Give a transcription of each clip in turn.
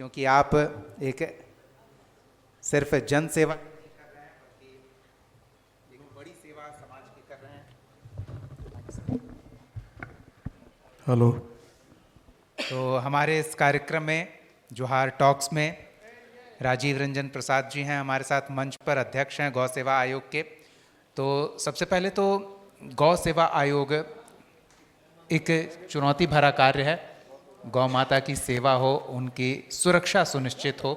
क्योंकि आप एक सिर्फ जन सेवा कर रहे हैं बल्कि एक बड़ी सेवा समाज की कर रहे हैं। हेलो। तो हमारे इस कार्यक्रम में जोहार टॉक्स में राजीव रंजन प्रसाद जी हैं हमारे साथ, मंच पर अध्यक्ष हैं गौ सेवा आयोग के। तो सबसे पहले तो गौ सेवा आयोग एक चुनौती भरा कार्य है। गौ माता की सेवा हो, उनकी सुरक्षा सुनिश्चित हो,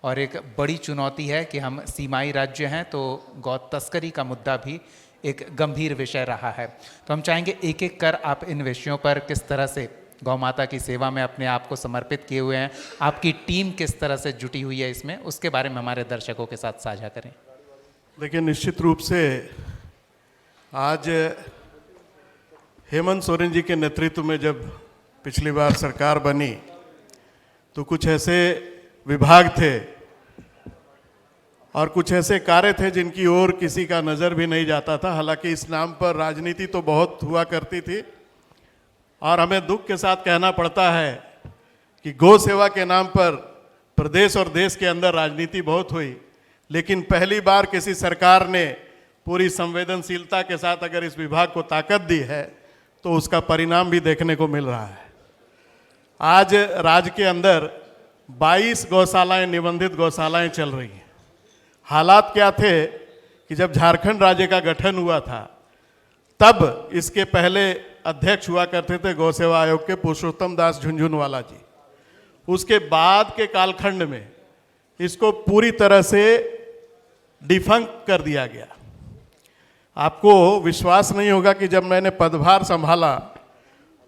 और एक बड़ी चुनौती है कि हम सीमाई राज्य हैं तो गौ तस्करी का मुद्दा भी एक गंभीर विषय रहा है। तो हम चाहेंगे एक एक कर आप इन विषयों पर किस तरह से गौ माता की सेवा में अपने आप को समर्पित किए हुए हैं, आपकी टीम किस तरह से जुटी हुई है इसमें, उसके बारे में हमारे दर्शकों के साथ साझा करें। देखिए, निश्चित रूप से आज हेमंत सोरेन जी के नेतृत्व में जब पिछली बार सरकार बनी तो कुछ ऐसे विभाग थे और कुछ ऐसे कार्य थे जिनकी ओर किसी का नज़र भी नहीं जाता था। हालांकि इस नाम पर राजनीति तो बहुत हुआ करती थी और हमें दुख के साथ कहना पड़ता है कि गौ सेवा के नाम पर प्रदेश और देश के अंदर राजनीति बहुत हुई, लेकिन पहली बार किसी सरकार ने पूरी संवेदनशीलता के साथ अगर इस विभाग को ताकत दी है तो उसका परिणाम भी देखने को मिल रहा है। आज राज्य के अंदर 22 गौशालाएं, निबंधित गौशालाएं चल रही हैं। हालात क्या थे कि जब झारखंड राज्य का गठन हुआ था तब इसके पहले अध्यक्ष हुआ करते थे गौ सेवा आयोग के पुरुषोत्तम दास झुनझुनवाला जी। उसके बाद के कालखंड में इसको पूरी तरह से डिफंक कर दिया गया। आपको विश्वास नहीं होगा कि जब मैंने पदभार संभाला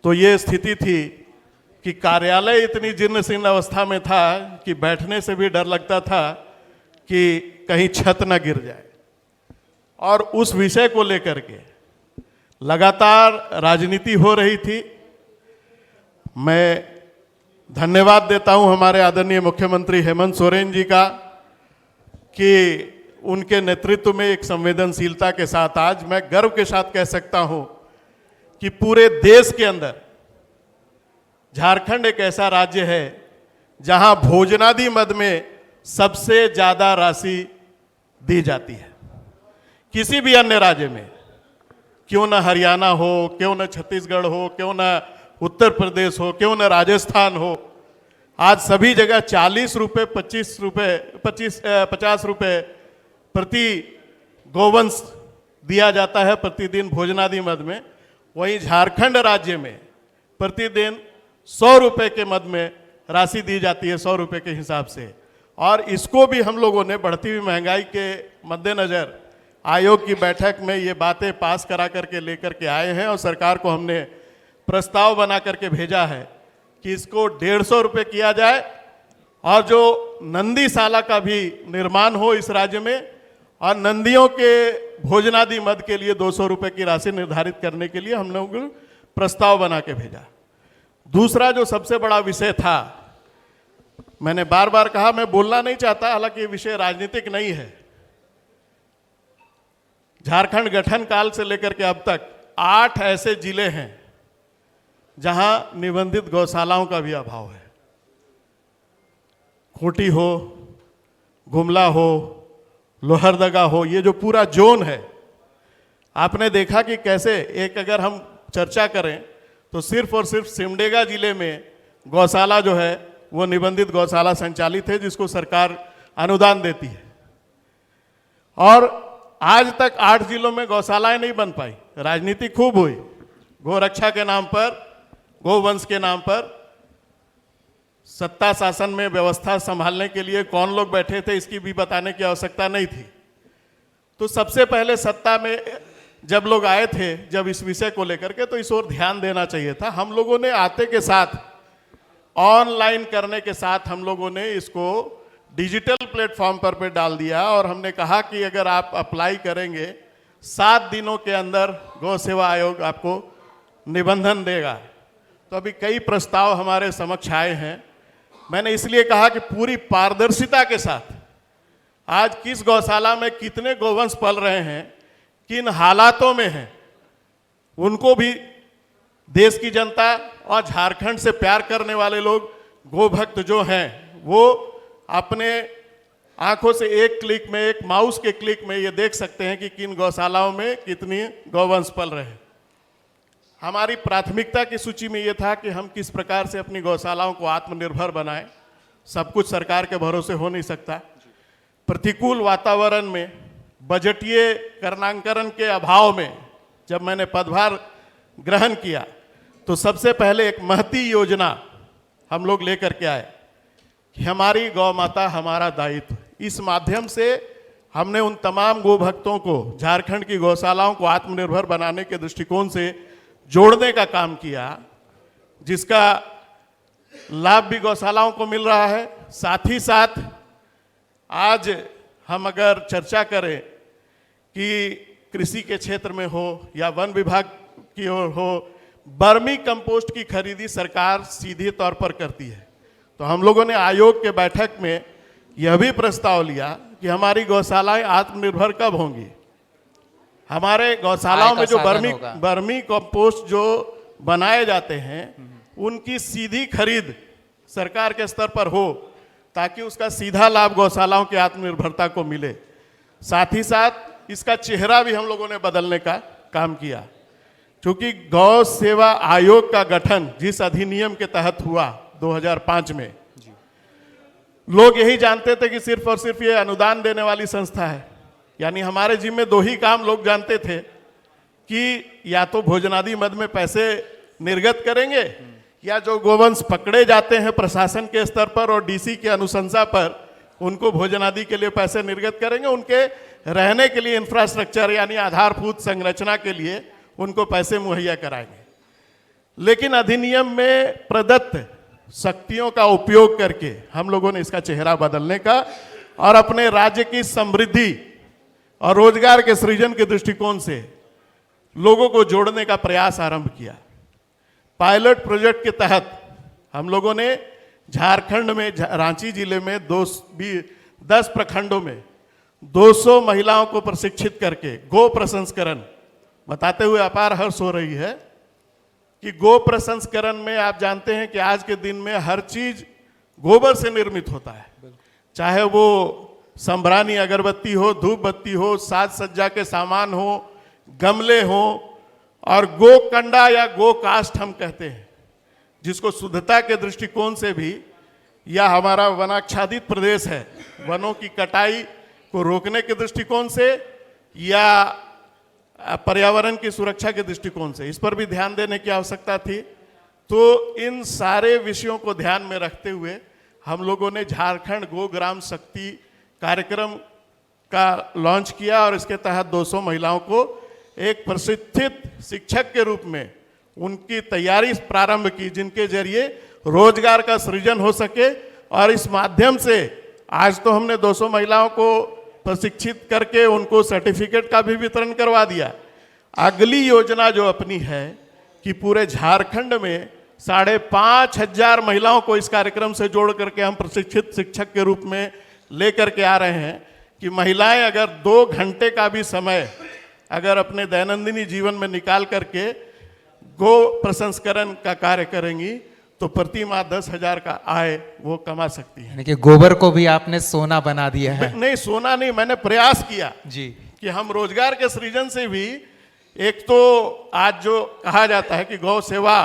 तो ये स्थिति थी कि कार्यालय इतनी जीर्ण शीर्ण अवस्था में था कि बैठने से भी डर लगता था कि कहीं छत न गिर जाए। और उस विषय को लेकर के लगातार राजनीति हो रही थी। मैं धन्यवाद देता हूं हमारे आदरणीय मुख्यमंत्री हेमंत सोरेन जी का कि उनके नेतृत्व में एक संवेदनशीलता के साथ आज मैं गर्व के साथ कह सकता हूं कि पूरे देश के अंदर झारखंड एक ऐसा राज्य है जहां भोजनादि मद में सबसे ज्यादा राशि दी जाती है। किसी भी अन्य राज्य में, क्यों न हरियाणा हो, क्यों न छत्तीसगढ़ हो, क्यों न उत्तर प्रदेश हो, क्यों न राजस्थान हो, आज सभी जगह 40 रुपये 50 रुपये प्रति गौवंश दिया जाता है प्रतिदिन भोजनादि मद में। वहीं झारखंड राज्य में प्रतिदिन 100 रुपये के मद में राशि दी जाती है, 100 रुपये के हिसाब से। और इसको भी हम लोगों ने बढ़ती हुई महंगाई के मद्देनज़र आयोग की बैठक में ये बातें पास करा करके लेकर के आए हैं और सरकार को हमने प्रस्ताव बना करके भेजा है कि इसको 150 रुपये किया जाए और जो नंदीशाला का भी निर्माण हो इस राज्य में, और नंदियों के भोजनादि मद के लिए 200 रुपये की राशि निर्धारित करने के लिए हम लोग प्रस्ताव बना के भेजा। दूसरा जो सबसे बड़ा विषय था, मैंने बार बार कहा मैं बोलना नहीं चाहता, हालांकि ये विषय राजनीतिक नहीं है। झारखंड गठन काल से लेकर के अब तक 8 ऐसे जिले हैं जहां निबंधित गौशालाओं का भी अभाव है। खूंटी हो, गुमला हो, लोहरदगा हो, ये जो पूरा जोन है, आपने देखा कि कैसे एक अगर हम चर्चा करें तो सिर्फ और सिर्फ सिमडेगा जिले में गौशाला जो है वो निबंधित गौशाला संचालित है जिसको सरकार अनुदान देती है। और आज तक 8 जिलों में गौशालाएं नहीं बन पाई। राजनीति खूब हुई, गोरक्षा के नाम पर, गोवंश के नाम पर। सत्ता शासन में व्यवस्था संभालने के लिए कौन लोग बैठे थे इसकी भी बताने की आवश्यकता नहीं थी। तो सबसे पहले सत्ता में जब लोग आए थे, जब इस विषय को लेकर के, तो इस ओर ध्यान देना चाहिए था। हम लोगों ने आते के साथ, ऑनलाइन करने के साथ हम लोगों ने इसको डिजिटल प्लेटफॉर्म पर डाल दिया और हमने कहा कि अगर आप अप्लाई करेंगे 7 दिनों के अंदर गौ सेवा आयोग आपको निबंधन देगा। तो अभी कई प्रस्ताव हमारे समक्ष आए हैं। मैंने इसलिए कहा कि पूरी पारदर्शिता के साथ आज किस गौशाला में कितने गोवंश पल रहे हैं, किन हालातों में हैं, उनको भी देश की जनता और झारखंड से प्यार करने वाले लोग, गोभक्त जो हैं, वो अपने आंखों से एक क्लिक में, एक माउस के क्लिक में ये देख सकते हैं कि किन गौशालाओं में कितनी गौवंश पल रहे हैं। हमारी प्राथमिकता की सूची में ये था कि हम किस प्रकार से अपनी गौशालाओं को आत्मनिर्भर बनाएं। सब कुछ सरकार के भरोसे हो नहीं सकता। प्रतिकूल वातावरण में, बजटीय करणांकन के अभाव में जब मैंने पदभार ग्रहण किया तो सबसे पहले एक महती योजना हम लोग लेकर के आए कि हमारी गौ माता हमारा दायित्व। इस माध्यम से हमने उन तमाम गो भक्तों को, झारखंड की गौशालाओं को आत्मनिर्भर बनाने के दृष्टिकोण से जोड़ने का काम किया, जिसका लाभ भी गौशालाओं को मिल रहा है। साथ ही साथ आज हम अगर चर्चा करें कि कृषि के क्षेत्र में हो या वन विभाग की ओर हो, बर्मी कंपोस्ट की खरीदी सरकार सीधे तौर पर करती है। तो हम लोगों ने आयोग के बैठक में यह भी प्रस्ताव लिया कि हमारी गौशालाएं आत्मनिर्भर कब होंगी। हमारे गौशालाओं में जो बर्मी कंपोस्ट जो बनाए जाते हैं उनकी सीधी खरीद सरकार के स्तर पर हो, ताकि उसका सीधा लाभ गौशालाओं की आत्मनिर्भरता को मिले। साथ ही साथ इसका चेहरा भी हम लोगों ने बदलने का काम किया, क्योंकि गौ सेवा आयोग का गठन जिस अधिनियम के तहत हुआ 2005 में, लोग यही जानते थे कि सिर्फ और सिर्फ ये अनुदान देने वाली संस्था है। यानी हमारे जिम्मे दो ही काम लोग जानते थे कि या तो भोजनादि मद में पैसे निर्गत करेंगे, या जो गोवंश पकड़े जाते हैं प्रशासन के स्तर पर और डीसी के अनुशंसा पर उनको भोजनादि के लिए पैसे निर्गत करेंगे। उनके रहने के लिए इंफ्रास्ट्रक्चर यानी आधारभूत संरचना के लिए उनको पैसे मुहैया कराएंगे। लेकिन अधिनियम में प्रदत्त शक्तियों का उपयोग करके हम लोगों ने इसका चेहरा बदलने का और अपने राज्य की समृद्धि और रोजगार के सृजन के दृष्टिकोण से लोगों को जोड़ने का प्रयास आरंभ किया। पायलट प्रोजेक्ट के तहत हम लोगों ने झारखंड में, रांची जिले में 10 प्रखंडों में 200 महिलाओं को प्रशिक्षित करके गो प्रसंस्करण, बताते हुए अपार हर्ष हो रही है कि गो प्रसंस्करण में आप जानते हैं कि आज के दिन में हर चीज गोबर से निर्मित होता है, चाहे वो संभरानी अगरबत्ती हो, धूप बत्ती हो, साज सज्जा के सामान हो, गमले हो, और गो कंडा या गो कास्ट हम कहते हैं, जिसको शुद्धता के दृष्टिकोण से भी, या हमारा वनाच्छादित प्रदेश है, वनों की कटाई को रोकने के दृष्टिकोण से या पर्यावरण की सुरक्षा के दृष्टिकोण से, इस पर भी ध्यान देने की आवश्यकता थी। तो इन सारे विषयों को ध्यान में रखते हुए हम लोगों ने झारखंड गो ग्राम शक्ति कार्यक्रम का लॉन्च किया और इसके तहत 200 महिलाओं को एक प्रशिक्षित शिक्षक के रूप में उनकी तैयारी प्रारंभ की, जिनके जरिए रोजगार का सृजन हो सके। और इस माध्यम से आज तो हमने 200 महिलाओं को प्रशिक्षित करके उनको सर्टिफिकेट का भी वितरण करवा दिया। अगली योजना जो अपनी है कि पूरे झारखंड में 5,500 महिलाओं को इस कार्यक्रम से जोड़ करके हम प्रशिक्षित शिक्षक के रूप में लेकर के आ रहे हैं कि महिलाएं अगर 2 घंटे का भी समय अगर अपने दैनंदिनी जीवन में निकाल करके गो प्रसंस्करण का कार्य करेंगी तो प्रति माह 10,000 का आय वो कमा सकती है। यानी कि गोबर को भी आपने सोना बना दिया है। नहीं, सोना नहीं, मैंने प्रयास किया जी कि हम रोजगार के सृजन से भी, एक तो आज जो कहा जाता है कि गौ सेवा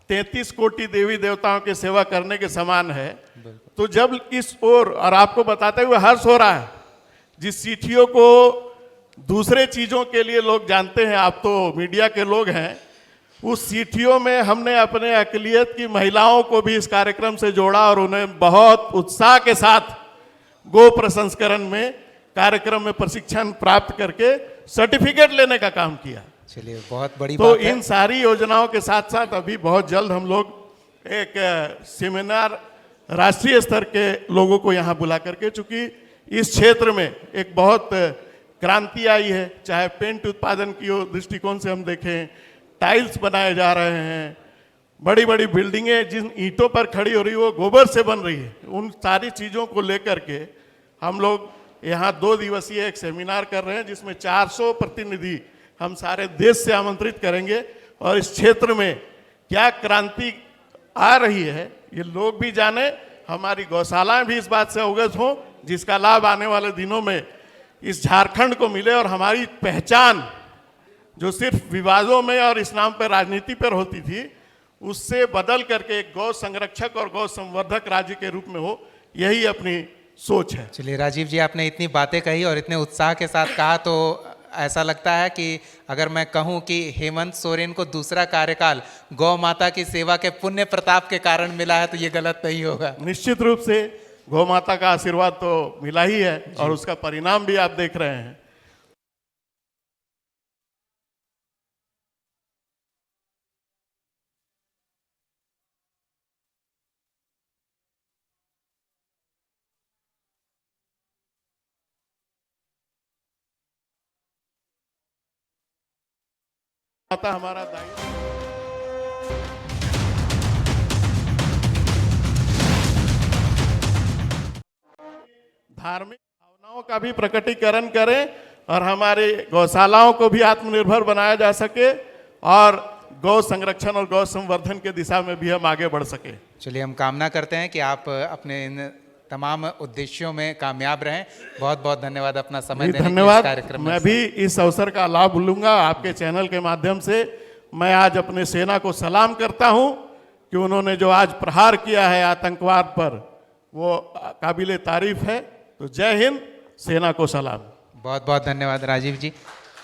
33 कोटि देवी देवताओं की सेवा करने के समान है, तो जब इस और आपको बताते हुए हर्ष हो रहा है, जिस सीटियों को दूसरे चीजों के लिए लोग जानते हैं, आप तो मीडिया के लोग हैं, उस सीटियों में हमने अपने अकलियत की महिलाओं को भी इस कार्यक्रम से जोड़ा और उन्हें बहुत उत्साह के साथ गो प्रसंस्करण में कार्यक्रम में प्रशिक्षण प्राप्त करके सर्टिफिकेट लेने का काम किया। चलिए, बहुत बड़ी तो बात है। इन सारी योजनाओं के साथ साथ अभी बहुत जल्द हम लोग एक सेमिनार राष्ट्रीय स्तर के लोगों को यहाँ बुला करके, चूंकि इस क्षेत्र में एक बहुत क्रांति आई है, चाहे पेंट उत्पादन की दृष्टिकोण से हम देखें, टाइल्स बनाए जा रहे हैं, बड़ी बड़ी बिल्डिंगें जिन ईंटों पर खड़ी हो रही वो गोबर से बन रही है, उन सारी चीज़ों को लेकर के हम लोग यहाँ 2 दिवसीय एक सेमिनार कर रहे हैं, जिसमें 400 प्रतिनिधि हम सारे देश से आमंत्रित करेंगे और इस क्षेत्र में क्या क्रांति आ रही है ये लोग भी जाने, हमारी गौशालाएं भी इस बात से अवगत हों, जिसका लाभ आने वाले दिनों में इस झारखंड को मिले और हमारी पहचान जो सिर्फ विवादों में और इस नाम पर राजनीति पर होती थी, उससे बदल करके एक गौ संरक्षक और गौ संवर्धक राज्य के रूप में हो, यही अपनी सोच है। चलिए राजीव जी, आपने इतनी बातें कही और इतने उत्साह के साथ कहा तो ऐसा लगता है कि अगर मैं कहूं कि हेमंत सोरेन को दूसरा कार्यकाल गौ माता की सेवा के पुण्य प्रताप के कारण मिला है तो ये गलत नहीं होगा। निश्चित रूप से गौ माता का आशीर्वाद तो मिला ही है और उसका परिणाम भी आप देख रहे हैं। माता हमारा दायित्व, धार्मिक भावनाओं का भी प्रकटीकरण करें और हमारे गौशालाओं को भी आत्मनिर्भर बनाया जा सके और गौ संरक्षण और गौ संवर्धन के दिशा में भी हम आगे बढ़ सके। चलिए, हम कामना करते हैं कि आप अपने इन तमाम उद्देश्यों में कामयाब रहें। बहुत बहुत धन्यवाद अपना समय देने के लिए इस धन्यवाद। कार्यक्रम में। मैं भी इस अवसर का लाभ लूंगा आपके चैनल के माध्यम से। मैं आज अपने सेना को सलाम करता हूं कि उन्होंने जो आज प्रहार किया है आतंकवाद पर, वो काबिले तारीफ है। तो जय हिंद, सेना को सलाम। बहुत बहुत धन्यवाद राजीव जी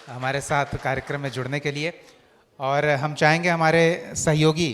हमारे साथ कार्यक्रम में जुड़ने के लिए। और हम चाहेंगे हमारे सहयोगी